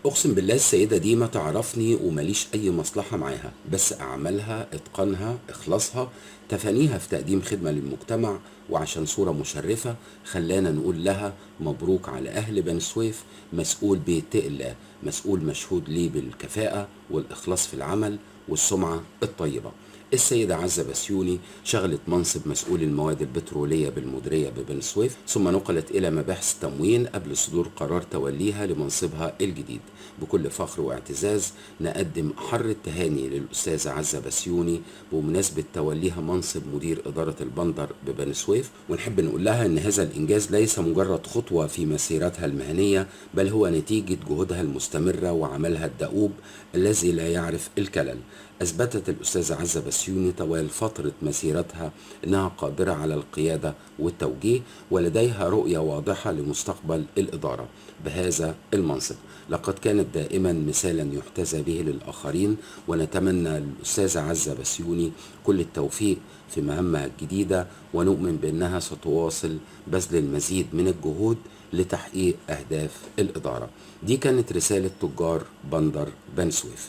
أقسم بالله السيدة دي ما تعرفني ومليش أي مصلحة معاها، بس أعمالها، إتقانها، إخلاصها، تفانيها في تقديم خدمة للمجتمع وعشان صورة مشرفة خلانا نقول لها مبروك على أهل بني سويف. مسؤول بيتقي الله، مسؤول مشهود ليه بالكفاءة والإخلاص في العمل والسمعة الطيبة. السيدة عزة بسيوني شغلت منصب مسؤول المواد البترولية بالمديرية ببني سويف، ثم نقلت إلى مباحث التموين قبل صدور قرار توليها لمنصبها الجديد. بكل فخر واعتزاز نقدم أحر التهاني للأستاذة عزة بسيوني بمناسبة توليها منصب مدير إدارة البندر ببني سويف، ونحب نقول لها إن هذا الإنجاز ليس مجرد خطوة في مسيرتها المهنية، بل هو نتيجة جهودها المستمرة وعملها الدؤوب الذي لا يعرف الكلل. أثبتت الأستاذة عزة بسيوني طوال فترة مسيرتها أنها قادرة على القيادة والتوجيه، ولديها رؤية واضحة لمستقبل الإدارة بهذا المنصب. لقد كانت دائما مثالا يحتذى به للآخرين، ونتمنى للأستاذة عزة بسيوني كل التوفيق في مهمها الجديدة، ونؤمن بأنها ستواصل بذل المزيد من الجهود لتحقيق أهداف الإدارة. دي كانت رسالة تجار بندر بني سويف.